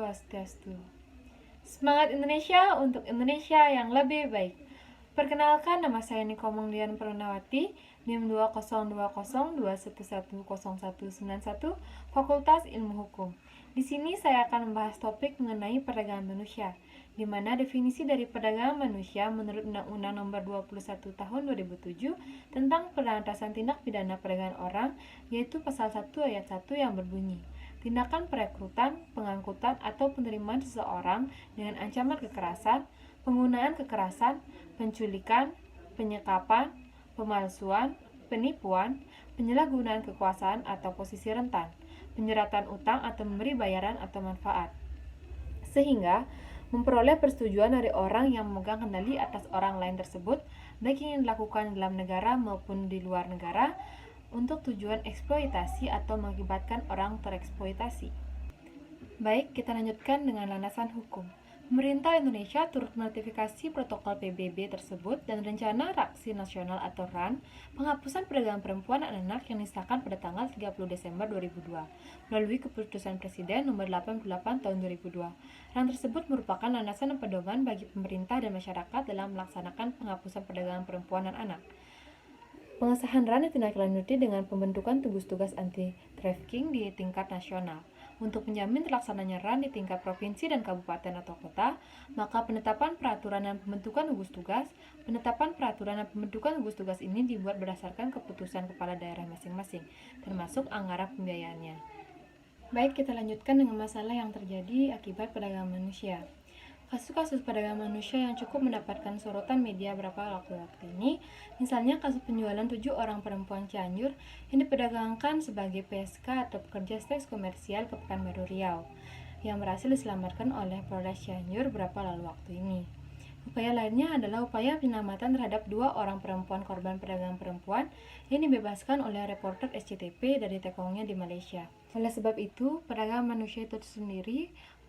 Swastiastu. Semangat Indonesia untuk Indonesia yang lebih baik. Perkenalkan, nama saya Niko Mengdian Perunawati, NIM 202021110191, Fakultas Ilmu Hukum. Di sini saya akan membahas topik mengenai perdagangan manusia, di mana definisi dari perdagangan manusia menurut Undang-Undang Nomor 21 Tahun 2007 tentang Pemberantasan Tindak Pidana Perdagangan Orang, yaitu Pasal 1 Ayat 1 yang berbunyi, tindakan perekrutan, pengangkutan, atau penerimaan seseorang dengan ancaman kekerasan, penggunaan kekerasan, penculikan, penyekapan, pemalsuan, penipuan, penyalahgunaan kekuasaan atau posisi rentan, penyeratan utang atau memberi bayaran atau manfaat, sehingga memperoleh persetujuan dari orang yang memegang kendali atas orang lain tersebut, baik yang dilakukan dalam negara maupun di luar negara, untuk tujuan eksploitasi atau mengakibatkan orang tereksploitasi. Baik, kita lanjutkan dengan landasan hukum. Pemerintah Indonesia turut menotifikasi protokol PBB tersebut dan rencana Aksi Nasional atau RAN penghapusan perdagangan perempuan dan anak yang disahkan pada tanggal 30 Desember 2002 melalui keputusan Presiden nomor 88 tahun 2002. RAN tersebut merupakan landasan dan pedoman bagi pemerintah dan masyarakat dalam melaksanakan penghapusan perdagangan perempuan dan anak. Pengesahan RAN ditindaklanjuti dengan pembentukan gugus tugas anti-trafficking di tingkat nasional. Untuk menjamin terlaksananya RAN di tingkat provinsi dan kabupaten atau kota, maka penetapan peraturan dan pembentukan gugus tugas ini dibuat berdasarkan keputusan kepala daerah masing-masing, termasuk anggaran pembiayaannya. Baik, kita lanjutkan dengan masalah yang terjadi akibat perdagangan manusia. Kasus-kasus perdagangan manusia yang cukup mendapatkan sorotan media beberapa waktu ini, misalnya kasus penjualan 7 orang perempuan Cianjur yang diperdagangkan sebagai PSK atau pekerja seks komersial ke Pekanbaru Riau, yang berhasil diselamatkan oleh Polres Cianjur beberapa lalu waktu ini. Upaya lainnya adalah upaya penyelamatan terhadap 2 orang perempuan korban perdagangan perempuan yang dibebaskan oleh reporter SCTV dari tekongnya di Malaysia. Oleh sebab itu, perdagangan manusia itu sendiri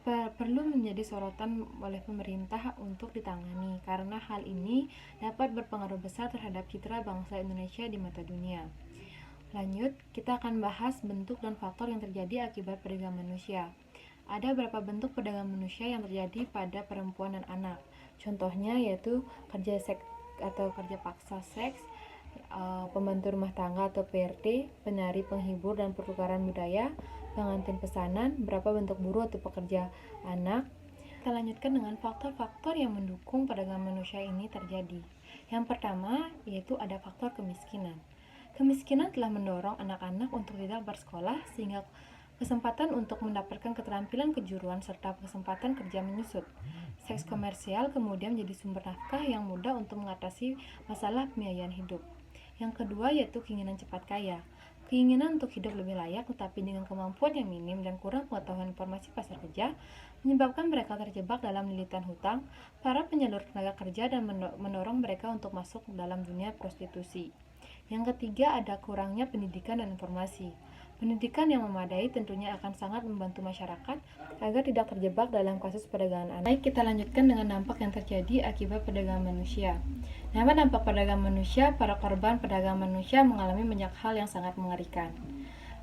perlu menjadi sorotan oleh pemerintah untuk ditangani, karena hal ini dapat berpengaruh besar terhadap citra bangsa Indonesia di mata dunia. Lanjut, kita akan bahas bentuk dan faktor yang terjadi akibat perdagangan manusia. Ada beberapa bentuk perdagangan manusia yang terjadi pada perempuan dan anak. Contohnya yaitu kerja seks atau kerja paksa seks, pembantu rumah tangga atau PRT, penari penghibur dan pertukaran budaya, pengantin pesanan, beberapa bentuk buruh atau pekerja anak. Kita lanjutkan dengan faktor-faktor yang mendukung perdagangan manusia ini terjadi. Yang pertama yaitu ada faktor kemiskinan. Kemiskinan telah mendorong anak-anak untuk tidak bersekolah, sehingga kesempatan untuk mendapatkan keterampilan kejuruan serta kesempatan kerja menyusut. Seks komersial kemudian menjadi sumber nafkah yang mudah untuk mengatasi masalah pembiayaan hidup. Yang kedua yaitu keinginan cepat kaya. Keinginan untuk hidup lebih layak tetapi dengan kemampuan yang minim dan kurang pengetahuan informasi pasar kerja menyebabkan mereka terjebak dalam lilitan hutang para penyalur tenaga kerja dan mendorong mereka untuk masuk dalam dunia prostitusi. Yang ketiga ada kurangnya pendidikan dan informasi. Pendidikan yang memadai tentunya akan sangat membantu masyarakat agar tidak terjebak dalam kasus perdagangan anak. Baik, kita lanjutkan dengan dampak yang terjadi akibat perdagangan manusia. Dampak perdagangan manusia, para korban perdagangan manusia mengalami banyak hal yang sangat mengerikan.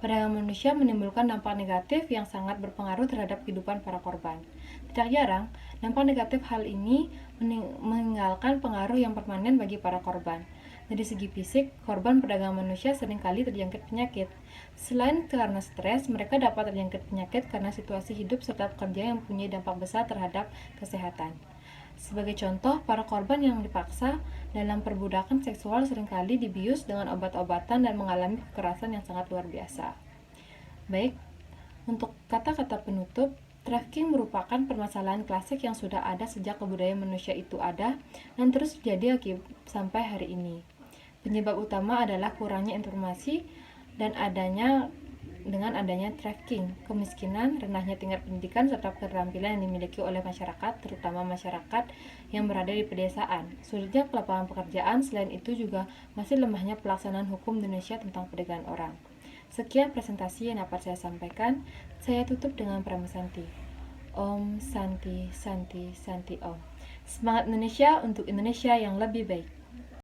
Perdagangan manusia menimbulkan dampak negatif yang sangat berpengaruh terhadap kehidupan para korban. Tidak jarang, dampak negatif hal ini meninggalkan pengaruh yang permanen bagi para korban. Dari segi fisik, korban perdagangan manusia seringkali terjangkit penyakit. Selain karena stres, mereka dapat terjangkit penyakit karena situasi hidup serta pekerja yang mempunyai dampak besar terhadap kesehatan. Sebagai contoh, para korban yang dipaksa dalam perbudakan seksual seringkali dibius dengan obat-obatan dan mengalami kekerasan yang sangat luar biasa. Baik, untuk kata-kata penutup, trafficking merupakan permasalahan klasik yang sudah ada sejak kebudayaan manusia itu ada dan terus terjadi sampai hari ini. Penyebab utama adalah kurangnya informasi dan dengan adanya trafficking, kemiskinan, rendahnya tingkat pendidikan, serta keterampilan yang dimiliki oleh masyarakat, terutama masyarakat yang berada di pedesaan. Sulitnya lapangan pekerjaan, selain itu juga masih lemahnya pelaksanaan hukum Indonesia tentang perdagangan orang. Sekian presentasi yang dapat saya sampaikan. Saya tutup dengan Prama Santi. Om Santi Santi Santi Om. Semangat Indonesia untuk Indonesia yang lebih baik.